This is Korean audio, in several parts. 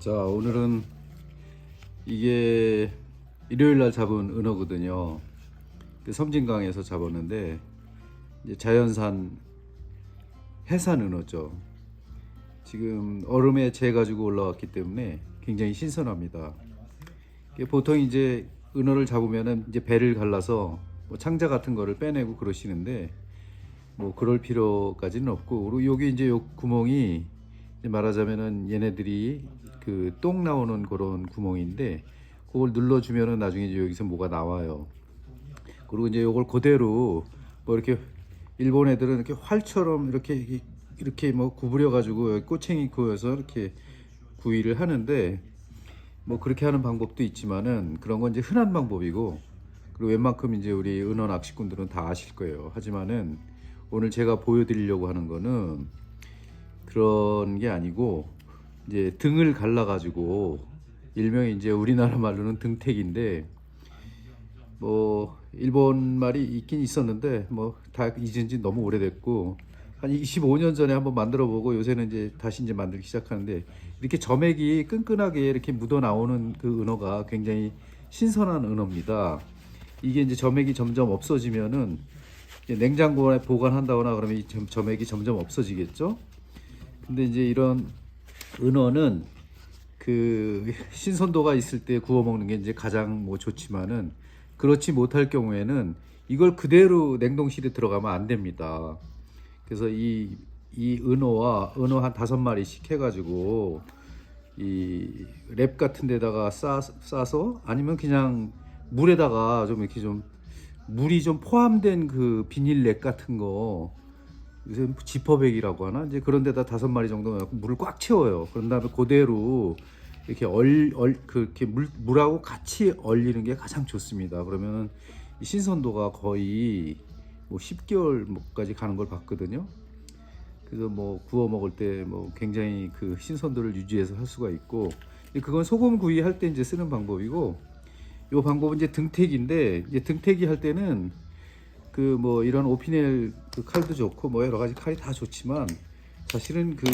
자, 오늘은 이게 일요일 날 잡은 은어거든요. 섬진강에서 잡았는데 이제 자연산 해산 은어죠. 지금 얼음에 재 가지고 올라왔기 때문에 굉장히 신선합니다. 보통 이제 은어를 잡으면은 이제 배를 갈라서 뭐 창자 같은 거를 빼내고 그러시는데 뭐 그럴 필요까지는 없고, 그리고 여기 이제 요 구멍이 말하자면은 얘네들이 그 똥 나오는 그런 구멍인데, 그걸 눌러주면은 나중에 이제 여기서 뭐가 나와요. 그리고 이제 요걸 그대로 뭐 이렇게 일본 애들은 이렇게 활처럼 이렇게 뭐 구부려 가지고 여기 꼬챙이 그어서 이렇게 구이를 하는데, 뭐 그렇게 하는 방법도 있지만은 그런 건 이제 흔한 방법이고, 그리고 웬만큼 이제 우리 은어 낚시꾼들은 다 아실 거예요. 하지만은 오늘 제가 보여드리려고 하는 거는 그런 게 아니고, 이제 등을 갈라 가지고, 일명이 이제 우리나라 말로는 등택인데, 뭐 일본 말이 있긴 있었는데 뭐 다 잊은 지 너무 오래됐고, 한 25년 전에 한번 만들어 보고 요새는 이제 다시 이제 만들기 시작하는데, 이렇게 점액이 끈끈하게 이렇게 묻어 나오는 그 은어가 굉장히 신선한 은어입니다. 이게 이제 점액이 점점 없어지면은 이제 냉장고에 보관한다거나 그러면 이 점액이 점점 없어지겠죠. 근데 이제 이런 은어는 그 신선도가 있을 때 구워 먹는 게 이제 가장 뭐 좋지만은, 그렇지 못할 경우에는 이걸 그대로 냉동실에 들어가면 안 됩니다. 그래서 이 은어 한 5마리씩 해가지고 이 랩 같은 데다가 싸서, 아니면 그냥 물에다가 좀 이렇게 좀 물이 좀 포함된 그 비닐랩 같은 거, 요새 지퍼백이라고 하나, 이제 그런 데다 5마리 정도 넣고 물을 꽉 채워요. 그런 다음에 그대로 이렇게 그렇게 물하고 같이 얼리는 게 가장 좋습니다. 그러면은 이 신선도가 거의 뭐 10개월까지 가는 걸 봤거든요. 그래서 뭐 구워 먹을 때 뭐 굉장히 그 신선도를 유지해서 할 수가 있고, 그건 소금 구이 할 때 이제 쓰는 방법이고, 이 방법은 이제 등태기인데, 이제 등태기 할 때는 그 뭐 이런 오피넬 그 칼도 좋고 뭐 여러 가지 칼이 다 좋지만, 사실은 그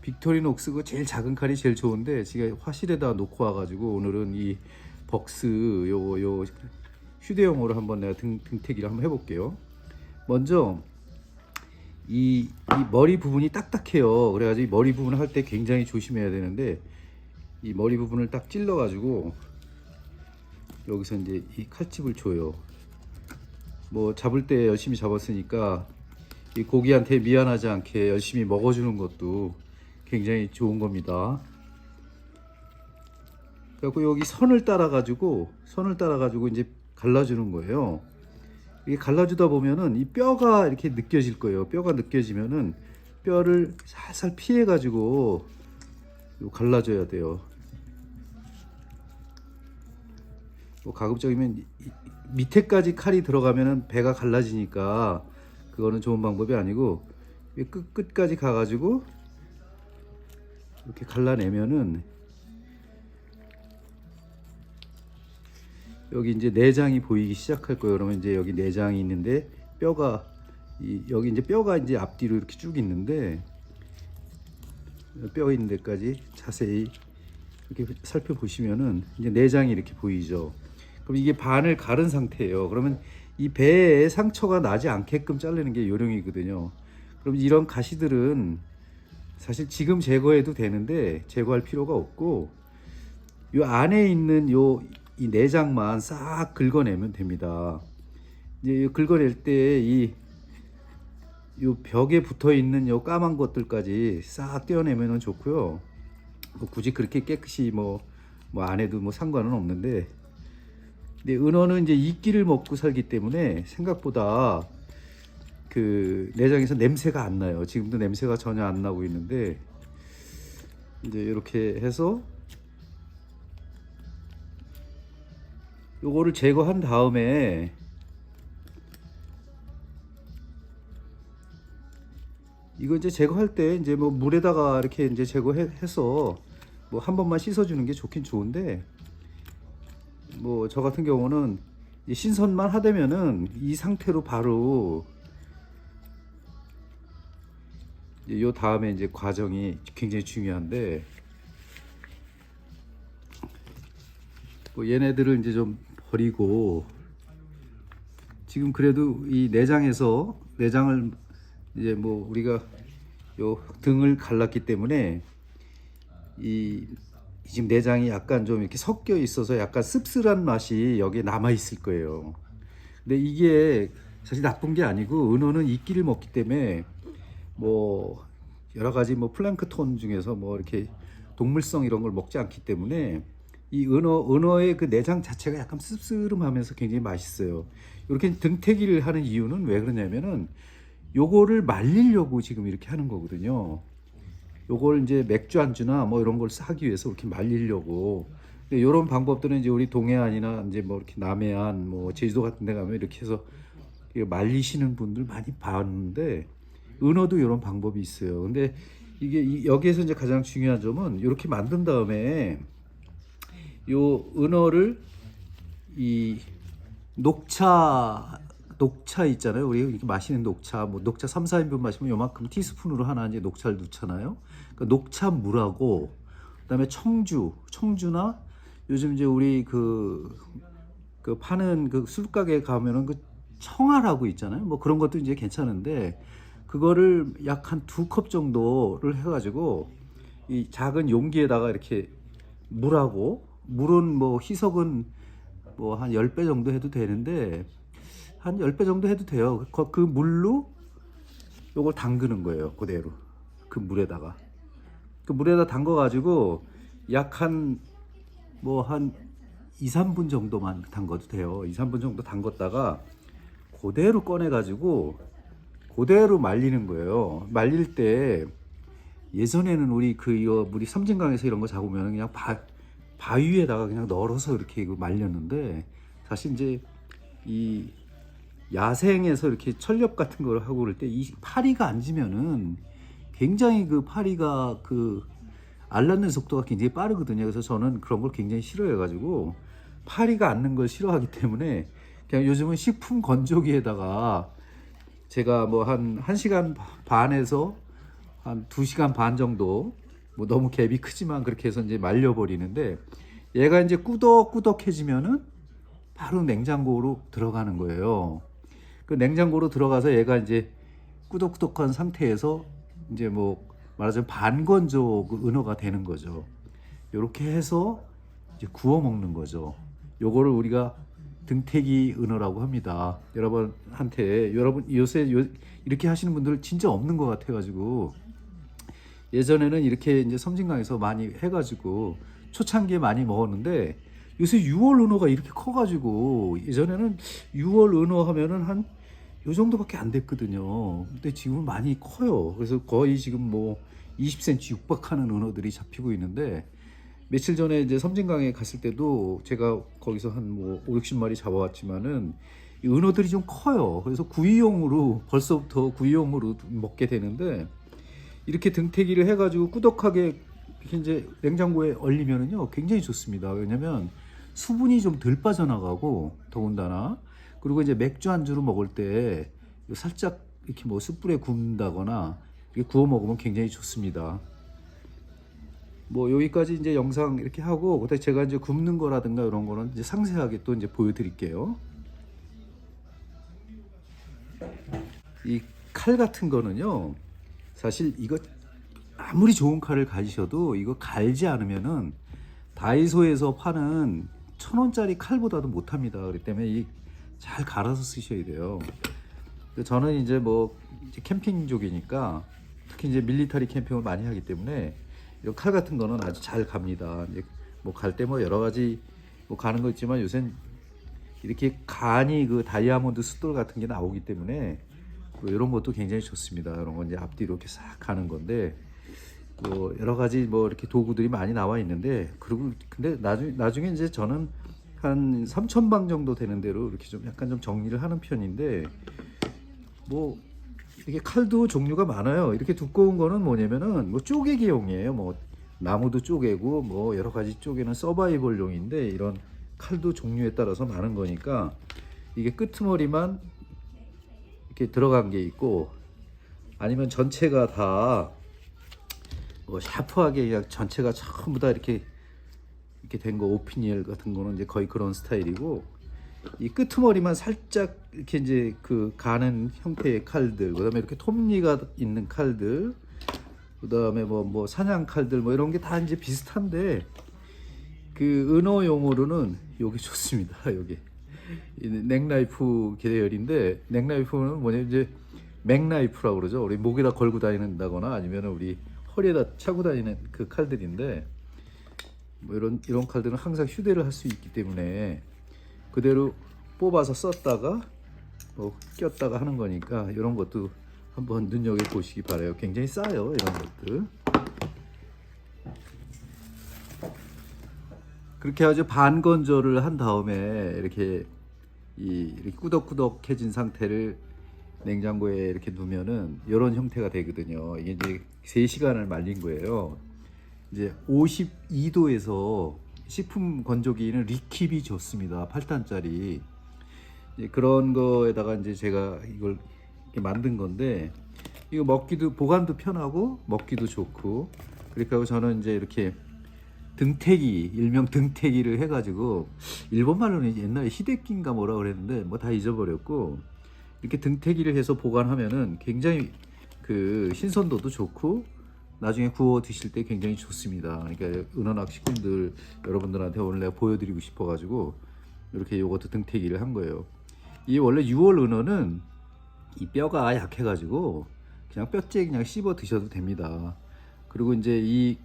빅토리녹스 그 제일 작은 칼이 제일 좋은데, 제가 화실에다 놓고 와가지고 오늘은 이 벅스 요 휴대용으로 한번 내가 등태기를 한번 해볼게요. 먼저 이 머리 부분이 딱딱해요. 그래가지고 이 머리 부분을 할 때 굉장히 조심해야 되는데, 이 머리 부분을 딱 찔러가지고 여기서 이제 이 칼집을 줘요. 뭐 잡을 때 열심히 잡았으니까 이 고기한테 미안하지 않게 열심히 먹어주는 것도 굉장히 좋은 겁니다. 그래갖고 여기 선을 따라 가지고 이제 갈라주는 거예요. 이게 갈라주다 보면은 이 뼈가 이렇게 느껴질 거예요. 뼈가 느껴지면은 뼈를 살살 피해 가지고 갈라줘야 돼요. 뭐 가급적이면 밑에까지 칼이 들어가면은 배가 갈라지니까 그거는 좋은 방법이 아니고, 끝까지 가가지고 이렇게 갈라내면은 여기 이제 내장이 보이기 시작할 거예요. 그러면 이제 여기 내장이 있는데 뼈가 여기 이제 뼈가 이제 앞뒤로 이렇게 쭉 있는데, 뼈 있는 데까지 자세히 이렇게 살펴보시면은 이제 내장이 이렇게 보이죠. 그럼 이게 반을 가른 상태예요. 그러면 이 배에 상처가 나지 않게끔 자르는 게 요령이거든요. 그럼 이런 가시들은 사실 지금 제거해도 되는데 제거할 필요가 없고, 요 안에 있는 이 내장만 싹 긁어내면 됩니다. 이제 긁어낼 때 요 벽에 붙어 있는 요 까만 것들까지 싹 떼어내면 좋고요. 뭐 굳이 그렇게 깨끗이 뭐 안 해도 뭐 상관은 없는데, 근데 은어는 이제 이끼를 먹고 살기 때문에 생각보다 그 내장에서 냄새가 안 나요. 지금도 냄새가 전혀 안 나고 있는데, 이제 이렇게 해서 요거를 제거한 다음에 이거 이제 제거할 때 이제 뭐 물에다가 이렇게 이제 제거해서 뭐 한 번만 씻어주는 게 좋긴 좋은데, 뭐 저 같은 경우는 신선만 하다면은 이 상태로 바로 요 다음에 이제 과정이 굉장히 중요한데, 뭐 얘네들을 이제 좀 버리고 지금 그래도 이 내장을 이제 뭐 우리가 요 등을 갈랐기 때문에 이 지금 내장이 약간 좀 이렇게 섞여 있어서 약간 씁쓸한 맛이 여기에 남아 있을 거예요. 근데 이게 사실 나쁜 게 아니고 은어는 이끼를 먹기 때문에 뭐 여러 가지 뭐 플랑크톤 중에서 뭐 이렇게 동물성 이런 걸 먹지 않기 때문에 이 은어의 그 내장 자체가 약간 씁쓸하면서 굉장히 맛있어요. 이렇게 등태기를 하는 이유는 왜 그러냐면은 요거를 말리려고 지금 이렇게 하는 거거든요. 요걸 이제 맥주 안주나 뭐 이런 걸 하기 위해서 이렇게 말리려고. 근데 이런 방법들은 이제 우리 동해안이나 이제 뭐 이렇게 남해안, 뭐 제주도 같은 데 가면 이렇게 해서 말리시는 분들 많이 봤는데 은어도 이런 방법이 있어요. 근데 이게 여기에서 이제 가장 중요한 점은 이렇게 만든 다음에 요 은어를 이 녹차 있잖아요. 우리 이렇게 마시는 녹차, 뭐 녹차 3, 4인분 마시면 요만큼 티스푼으로 하나 이제 녹차를 넣잖아요. 그러니까 녹차 물하고 그다음에 청주나 요즘 이제 우리 그 파는 그 술가게 가면은 그 청아라고 있잖아요. 뭐 그런 것도 이제 괜찮은데 그거를 약 한 2컵 정도를 해가지고 이 작은 용기에다가 이렇게 물은 뭐 희석은 뭐 한 10배 정도 해도 되는데 한 10배 정도 해도 돼요. 그 물로 요걸 담그는 거예요. 그대로. 그 물에다가. 그 물에다 담궈 가지고 약 한 뭐 한 2, 3분 정도만 담궈도 돼요. 2, 3분 정도 담궜다가 그대로 꺼내 가지고 그대로 말리는 거예요. 말릴 때 예전에는 우리 섬진강에서 이런 거 잡으면 그냥 바위에다가 그냥 널어서 이렇게 말렸는데 사실 이제 이 야생에서 이렇게 철렵 같은 걸 하고 그럴 때 이 파리가 앉으면은 굉장히 그 파리가 그 알낳는 속도가 굉장히 빠르거든요. 그래서 저는 그런 걸 굉장히 싫어해가지고 파리가 앉는 걸 싫어하기 때문에 그냥 요즘은 식품 건조기에다가 제가 뭐 한 1시간 반에서 한 2시간 반 정도 뭐 너무 갭이 크지만 그렇게 해서 이제 말려버리는데 얘가 이제 꾸덕꾸덕해지면은 바로 냉장고로 들어가는 거예요. 그 냉장고로 들어가서 얘가 이제 꾸덕꾸덕한 상태에서 이제 뭐 말하자면 반건조 그 은어가 되는 거죠. 이렇게 해서 이제 구워 먹는 거죠. 요거를 우리가 등태기 은어라고 합니다. 여러분 요새 이렇게 하시는 분들 진짜 없는 것 같아가지고 예전에는 이렇게 이제 섬진강에서 많이 해가지고 초창기에 많이 먹었는데 요새 6월 은어가 이렇게 커가지고 예전에는 6월 은어 하면은 한 요 정도밖에 안 됐거든요. 근데 지금은 많이 커요. 그래서 거의 지금 뭐 20cm 육박하는 은어들이 잡히고 있는데 며칠 전에 이제 섬진강에 갔을 때도 제가 거기서 한 뭐 5, 60마리 잡아왔지만은 이 은어들이 좀 커요. 그래서 벌써부터 구이용으로 먹게 되는데 이렇게 등태기를 해가지고 꾸덕하게 이제 냉장고에 얼리면은요 굉장히 좋습니다. 왜냐면 수분이 좀 덜 빠져나가고 더군다나 그리고 이제 맥주 안주로 먹을 때 살짝 이렇게 뭐 숯불에 굽는다거나 이렇게 구워 먹으면 굉장히 좋습니다. 뭐 여기까지 이제 영상 이렇게 하고 그다음에 제가 이제 굽는 거라든가 이런 거는 이제 상세하게 또 이제 보여드릴게요. 이 칼 같은 거는요 사실 이거 아무리 좋은 칼을 가지셔도 이거 갈지 않으면은 다이소에서 파는 1,000원짜리 칼보다도 못합니다. 그렇기 때문에 잘 갈아서 쓰셔야 돼요. 저는 이제 뭐 이제 캠핑족이니까 특히 이제 밀리터리 캠핑을 많이 하기 때문에 이런 칼 같은 거는 아주 잘 갑니다. 이제 뭐 갈 때 뭐 여러 가지 뭐 가는 거 있지만 요새는 이렇게 간이 그 다이아몬드 숫돌 같은 게 나오기 때문에 뭐 이런 것도 굉장히 좋습니다. 이런 건 이제 앞뒤로 이렇게 싹 가는 건데 뭐 여러 가지 뭐 이렇게 도구들이 많이 나와 있는데 그리고 근데 나중에 이제 저는 한 3,000방 정도 되는 대로 이렇게 좀 약간 좀 정리를 하는 편인데 뭐 이게 칼도 종류가 많아요. 이렇게 두꺼운 거는 뭐냐면은 뭐 쪼개기용이에요. 뭐 나무도 쪼개고 뭐 여러 가지 쪼개는 서바이벌용인데 이런 칼도 종류에 따라서 많은 거니까 이게 끄트머리만 이렇게 들어간 게 있고 아니면 전체가 다 뭐 샤프하게 그냥 전체가 전부 다 이렇게 이렇게 된 거 오피니엘 같은 거는 이제 거의 그런 스타일이고, 이 끄트머리만 살짝 이렇게 이제 그 가는 형태의 칼들, 그다음에 이렇게 톱니가 있는 칼들, 그다음에 뭐 사냥 칼들 뭐 이런 게 다 이제 비슷한데, 그 은어용으로는 요게 좋습니다. 요게 넥나이프 계열인데, 넥나이프는 뭐냐면 이제 맥나이프라고 그러죠. 우리 목에다 걸고 다니는다거나 아니면 우리 허리에다 차고 다니는 그 칼들인데, 뭐 이런 칼들은 항상 휴대를 할 수 있기 때문에 그대로 뽑아서 썼다가 뭐 꼈다가 하는 거니까, 이런 것도 한번 눈여겨 보시기 바라요. 굉장히 싸요, 이런 것들. 그렇게 아주 반건조를 한 다음에 이렇게 이렇게 꾸덕꾸덕해진 상태를 냉장고에 이렇게 두면은 이런 형태가 되거든요. 이게 이제 3시간을 말린 거예요. 이제 52도에서 식품 건조기는 리킵이 좋습니다. 8단짜리. 그런 거에다가 이제 제가 이걸 이렇게 만든 건데, 이거 먹기도, 보관도 편하고 먹기도 좋고, 그러니까 하고 저는 이제 이렇게 등태기, 일명 등태기를 해가지고, 일본 말로는 옛날에 히데키인가 뭐라 그랬는데 뭐 다 잊어버렸고, 이렇게 등태기를 해서 보관하면은 굉장히 그 신선도도 좋고 나중에 구워 드실 때 굉장히 좋습니다. 그러니까 은어 낚시꾼들 여러분들한테 오늘 내가 보여드리고 싶어가지고 이렇게 요것도 등태기를 한 거예요. 이 원래 6월 은어는 이 뼈가 약해가지고 그냥 뼈째 그냥 씹어 드셔도 됩니다. 그리고 이제 이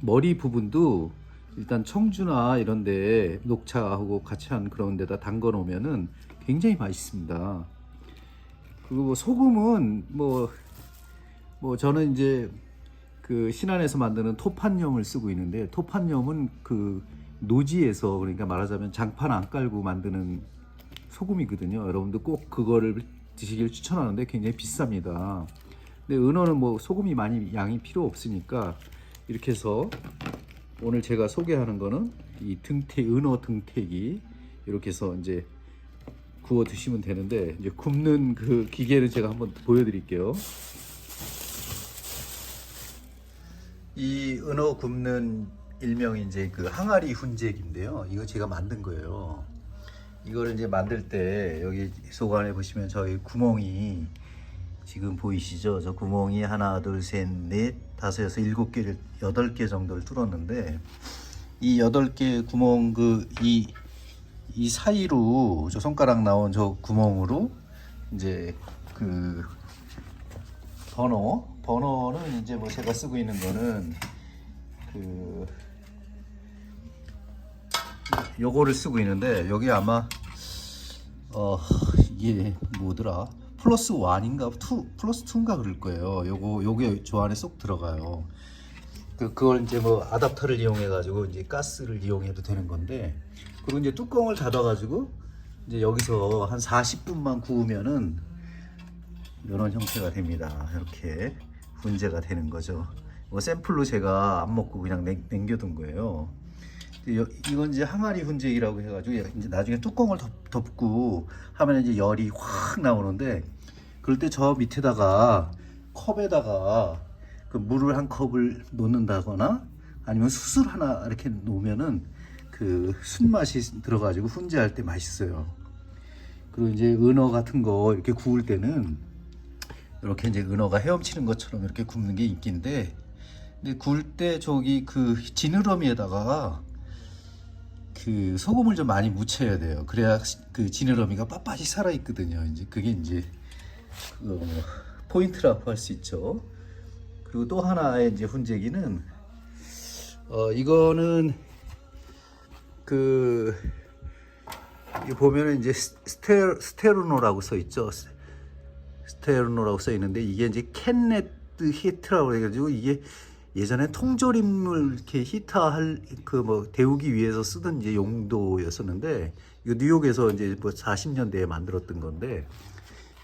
머리 부분도 일단 청주나 이런데 녹차하고 같이 한 그런 데다 담궈 놓으면은 굉장히 맛있습니다. 그리고 뭐 소금은 뭐 저는 이제 그 신안에서 만드는 토판염을 쓰고 있는데, 토판염은 그 노지에서, 그러니까 말하자면 장판 안 깔고 만드는 소금이거든요. 여러분들 꼭 그거를 드시길 추천하는데 굉장히 비쌉니다. 근데 은어는 뭐 소금이 많이 양이 필요 없으니까 이렇게 해서 오늘 제가 소개하는 거는 이 은어 등태기, 이렇게 해서 이제 구워 드시면 되는데, 이제 굽는 그 기계를 제가 한번 보여드릴게요. 이 은어 굽는 일명이 이제 그 항아리 훈제기인데요. 이거 제가 만든 거예요. 이거를 이제 만들 때 여기 소관에 보시면 저희 구멍이 지금 보이시죠? 저 구멍이 하나, 둘, 셋, 넷, 다섯, 여섯, 7개를 8개 정도를 뚫었는데, 이 8개 구멍 이 사이로 저 손가락 나온 저 구멍으로 이제 그 버너는 이제 뭐 제가 쓰고 있는 거는 그 요거를 쓰고 있는데, 여기 아마 이게 뭐더라, 플러스 1인가 2 플러스 2인가 그럴 거예요. 요게 저 안에 쏙 들어가요. 그걸 이제 뭐 아답터를 이용해 가지고 이제 가스를 이용해도 되는 건데, 그리고 이제 뚜껑을 닫아 가지고 이제 여기서 한 40분만 구우면은 이런 형태가 됩니다. 이렇게 훈제가 되는 거죠. 뭐 샘플로 제가 안 먹고 그냥 남겨둔 거예요. 이건 이제 항아리 훈제기라고 해가지고 이제 나중에 뚜껑을 덮고 하면 이제 열이 확 나오는데, 그럴 때 저 밑에다가 컵에다가 그 물을 한 컵을 놓는다거나 아니면 숯을 하나 이렇게 놓으면은 그 숯맛이 들어가지고 훈제할 때 맛있어요. 그리고 이제 은어 같은 거 이렇게 구울 때는 이렇게 이제 은어가 헤엄치는 것처럼 이렇게 굽는 게 인기인데, 근데 구울 때 저기 그 지느러미에다가 그 소금을 좀 많이 묻혀야 돼요. 그래야 그 지느러미가 빳빳이 살아 있거든요. 이제 그게 이제 포인트라고 할 수 있죠. 그리고 또 하나의 이제 훈제기는 이거는 그 이 보면은 이제 스테르노라고 써 있죠. 스테르노라고 써 있는데, 이게 이제 캔네트 히트라고 해가지고, 이게 예전에 통조림을 이렇게 히터할 그 뭐 데우기 위해서 쓰던 이제 용도였었는데, 이거 뉴욕에서 이제 뭐 40년대에 만들었던 건데,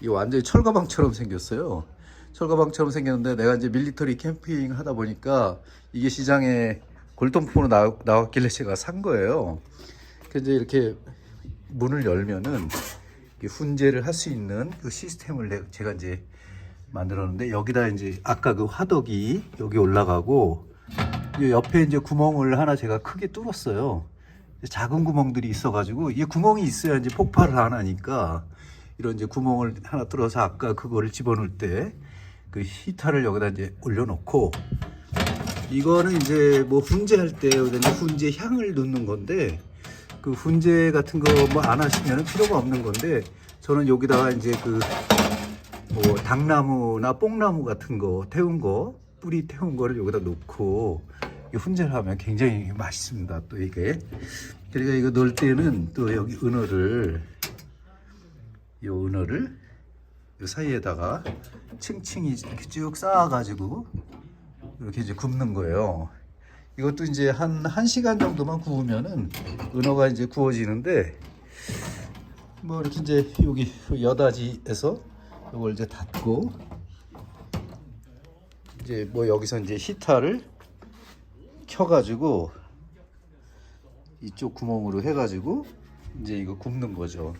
이거 완전히 철가방처럼 생겼어요. 철가방처럼 생겼는데, 내가 이제 밀리터리 캠핑 하다 보니까 이게 시장에 골동품으로 나왔길래 제가 산 거예요. 그래서 이렇게 문을 열면은 훈제를 할 수 있는 그 시스템을 제가 이제 만들었는데, 여기다 이제 아까 그 화덕이 여기 올라가고, 이 옆에 이제 구멍을 하나 제가 크게 뚫었어요. 작은 구멍들이 있어가지고 이 구멍이 있어야 이제 폭발을 안 하니까 이런 이제 구멍을 하나 뚫어서 아까 그거를 집어넣을 때 그 히터를 여기다 이제 올려놓고 이거는 이제 뭐 훈제할 때 여기다 훈제 향을 넣는 건데 그 훈제 같은 거 뭐 안 하시면 필요가 없는 건데 저는 여기다가 이제 그 뭐 당나무나 뽕나무 같은 거 태운 거 뿌리 태운 거를 여기다 놓고 훈제를 하면 굉장히 맛있습니다. 또 이게 그러니까 이거 넣을 때는 또 여기 은어를 이 사이에다가 층층이 이렇게 쭉 쌓아가지고 이렇게 이제 굽는 거예요. 이것도 이제 한 1시간 정도만 구우면은 은어가 이제 구워지는데 뭐 이렇게 이제 여기 여다지에서 이걸 이제 닫고 이제 뭐 여기서 이제 히터를 켜가지고 이쪽 구멍으로 해가지고 이제 이거 굽는 거죠.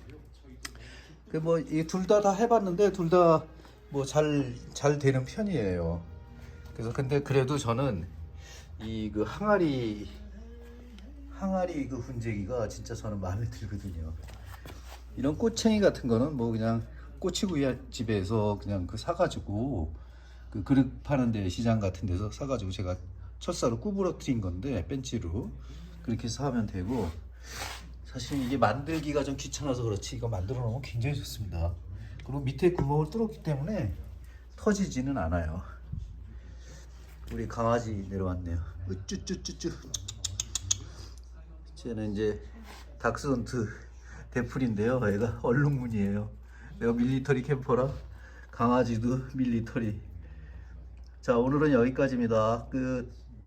그 뭐 이 둘 다 해봤는데 둘 다 뭐 잘 되는 편이에요. 그래서 근데 그래도 저는 이 그 항아리 그 훈제기가 진짜 저는 마음에 들거든요. 이런 꼬챙이 같은 거는 뭐 그냥 꼬치구이 집에서 그냥 그 사가지고 그 그릇 파는 데 시장 같은 데서 사가지고 제가 철사로 구부러뜨린 건데 벤치로 그렇게 해서 하면 되고 사실 이게 만들기가 좀 귀찮아서 그렇지 이거 만들어 놓으면 굉장히 좋습니다. 그리고 밑에 구멍을 뚫었기 때문에 터지지는 않아요. 우리 강아지 내려왔네요. 쭈쭈쭈쭈. 쟤는 이제 닥스훈트 대풀인데요. 얘가 얼룩무늬예요. 내가 밀리터리 캠퍼라 강아지도 밀리터리. 자 오늘은 여기까지입니다. 끝.